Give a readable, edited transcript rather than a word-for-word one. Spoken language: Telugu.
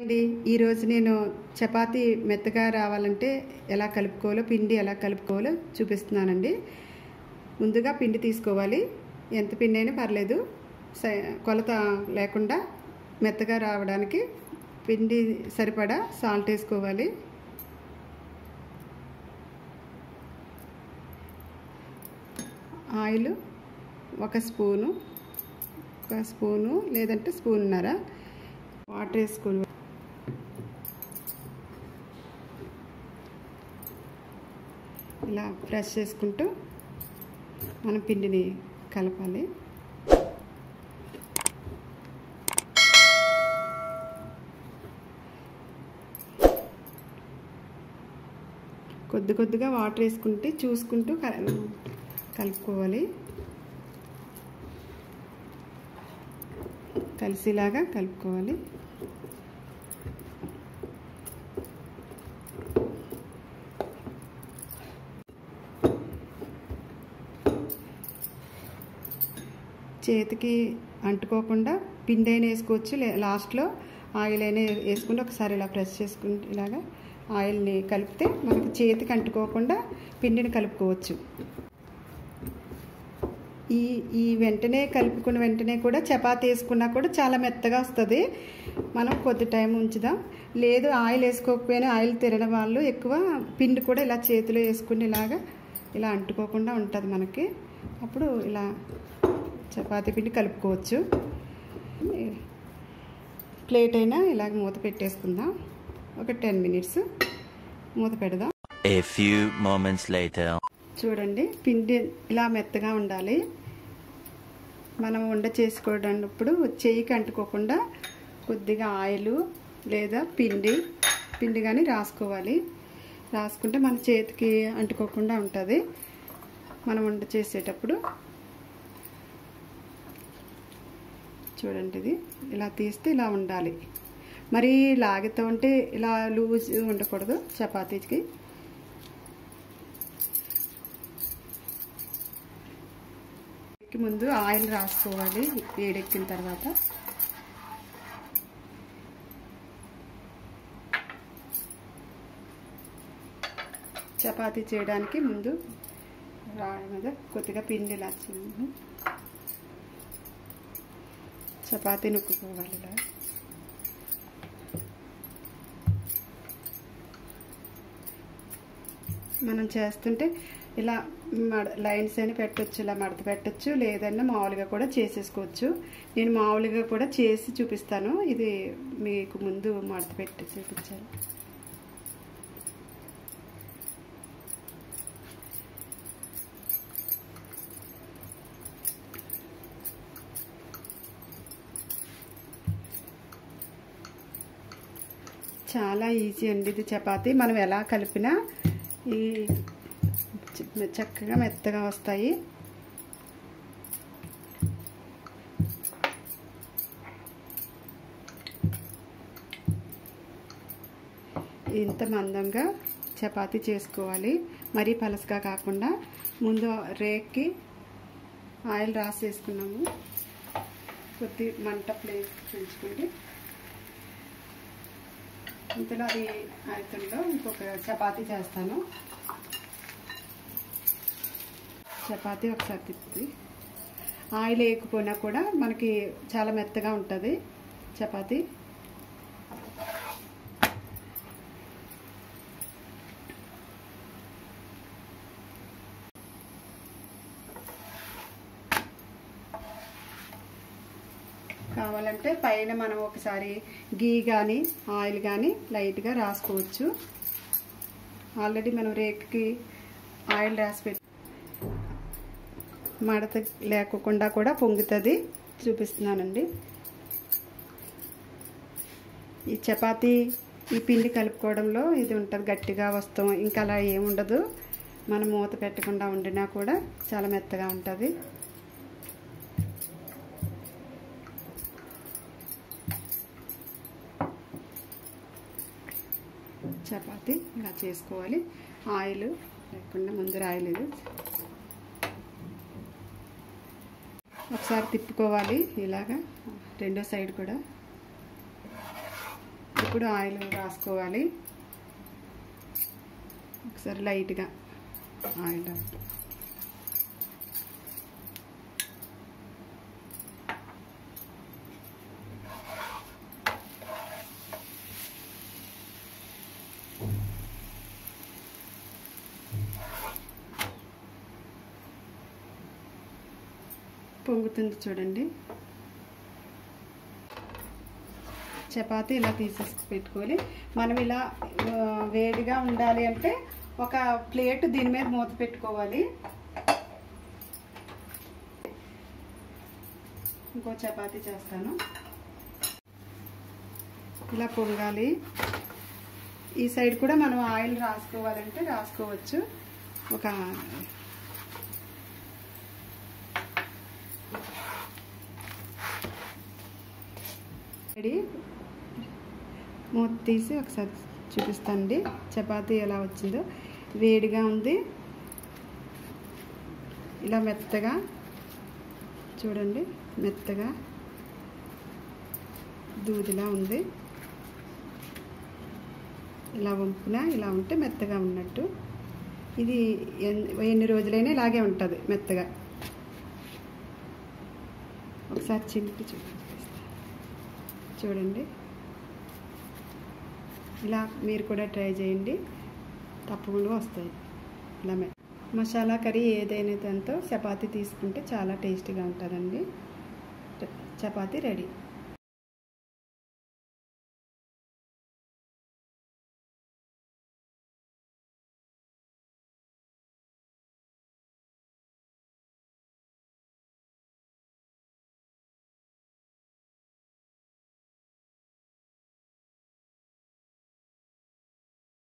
ఈ రోజు నేను చపాతీ మెత్తగా రావాలంటే ఎలా కలుపుకోవాలో పిండి ఎలా కలుపుకోవాలో చూపిస్తున్నానండి. ముందుగా పిండి తీసుకోవాలి. ఎంత పిండి అయినా పర్లేదు, కొలత లేకుండా మెత్తగా రావడానికి పిండి సరిపడా సాల్ట్ వేసుకోవాలి. ఆయిల్ ఒక స్పూను లేదంటే స్పూన్నర, వాటర్ వేసుకోవాలి. ఇలా ప్రెస్ చేసుకుంటూ మనం పిండిని కలపాలి. కొద్దిగా వాటర్ వేసుకుంటే చూసుకుంటూ కలుపుకోవాలి. కలిసిలాగా కలుపుకోవాలి. చేతికి అంటుకోకుండా పిండి అయినా వేసుకోవచ్చు, లాస్ట్లో ఆయిల్ అయినా వేసుకుంటే ఒకసారి ఇలా ప్రెస్ చేసుకుంటే ఇలాగా ఆయిల్ని కలిపితే మనకి చేతికి అంటుకోకుండా పిండిని కలుపుకోవచ్చు. ఈ వెంటనే కలుపుకున్న వెంటనే కూడా చపాతీ వేసుకున్నా కూడా చాలా మెత్తగా వస్తుంది. మనం కొద్ది టైం ఉంచుదాం. లేదు ఆయిల్ వేసుకోకపోయినా ఆయిల్ తినడం వాళ్ళు ఎక్కువ పిండి కూడా ఇలా చేతిలో వేసుకుని ఇలా అంటుకోకుండా ఉంటుంది మనకి. అప్పుడు ఇలా చపాతీ పిండి కలుపుకోవచ్చు. ప్లేట్ అయినా ఇలాగ మూత పెట్టేసుకుందాం. ఒక 10 మినిట్స్ మూత పెడదాం. A few moments later. చూడండి, పిండి ఇలా మెత్తగా ఉండాలి. మనం వండ చేసుకోవడానికి చెయ్యికి అంటుకోకుండా కొద్దిగా ఆయిల్ లేదా పిండి కానీ రాసుకోవాలి. రాసుకుంటే మన చేతికి అంటుకోకుండా ఉంటుంది. మనం వంట చేసేటప్పుడు చూడండి, ఇది ఇలా తీస్తే ఇలా ఉండాలి. మరి లాగుతూ ఉంటే ఇలా లూజ్ ఉండకూడదు. చపాతీకి ముందు ఆయిల్ రాసుకోవాలి. వేడెక్కిన తర్వాత చపాతీ చేయడానికి ముందు మీద కొద్దిగా పిండి ఇలా చపాతీ నొక్కుకోవాలి. ఇలా మనం చేస్తుంటే ఇలా లైన్స్ అని పెట్టచ్చు, ఇలా మడత పెట్టచ్చు, లేదన్నా మామూలుగా కూడా చేసేసుకోవచ్చు. నేను మామూలుగా కూడా చేసి చూపిస్తాను. ఇది మీకు ముందు మడత పెట్టి చూపించాను. చాలా ఈజీ అండి ఇది చపాతీ. మనం ఎలా కలిపినా ఈ చక్కగా మెత్తగా వస్తాయి. ఇంత మందంగా చపాతీ చేసుకోవాలి. మరీ పలసగా కాకుండా. ముందు రేక్కి ఆయిల్ రాసేసుకున్నాము. కొద్ది మంట ప్లేస్ పెంచుకోండి. ఇంతలో ఈ ఆయిల్లో ఇంకొక చపాతీ చేస్తాను. చపాతీ ఒకసారి తిప్పి ఆయిల్ వేయకపోయినా కూడా మనకి చాలా మెత్తగా ఉంటుంది చపాతీ. కావాలంటే పైన మనం ఒకసారి గీ కానీ ఆయిల్ కానీ లైట్గా రాసుకోవచ్చు. ఆల్రెడీ మనం రేక్కి ఆయిల్ రాసి పెట్టి మడత లేకుండా కూడా పొంగుతుంది. చూపిస్తున్నానండి. ఈ చపాతీ ఈ పిండి కలుపుకోవడంలో ఇది ఉంటుంది, గట్టిగా వస్తాం. ఇంకా అలా ఏముండదు. మనం మూత పెట్టకుండా వండినా కూడా చాలా మెత్తగా ఉంటుంది. చపాతీ ఇలా చేసుకోవాలి. ఆయిల్ లేకుండా ముందర ఆయిల్ ఇది ఒకసారి తిప్పుకోవాలి. ఇలాగా రెండో సైడ్ కూడా ఇప్పుడు ఆయిల్ రాసుకోవాలి. ఒకసారి లైట్గా ఆయిల్ పొంగుతుంది చూడండి. చపాతీ ఇలా తీసేసి పెట్టుకోవాలి. మనం ఇలా వేడిగా ఉండాలి అంటే ఒక ప్లేట్ దీని మీద మూత పెట్టుకోవాలి. ఇంకో చపాతీ చేస్తాను. ఇలా పొంగాలి. ఈ సైడ్ కూడా మనం ఆయిల్ రాసుకోవాలంటే రాసుకోవచ్చు. ఒక మూత తీసి ఒకసారి చూపిస్తానండి చపాతీ ఎలా వచ్చిందో. వేడిగా ఉంది. ఇలా మెత్తగా చూడండి, మెత్తగా దూదిలా ఉంది. ఇలా వంపున ఇలా ఉంటే మెత్తగా ఉన్నట్టు. ఇది ఎన్ని రోజులైనా ఇలాగే ఉంటుంది మెత్తగా. ఒకసారి చింపి చూడండి. ఇలా మీరు కూడా ట్రై చేయండి, తప్పకుండా వస్తాయి. ఇలా మసాలా కర్రీ ఏదైనా దాంతో చపాతీ తీసుకుంటే చాలా టేస్టీగా ఉంటుందండి. చపాతీ రెడీ.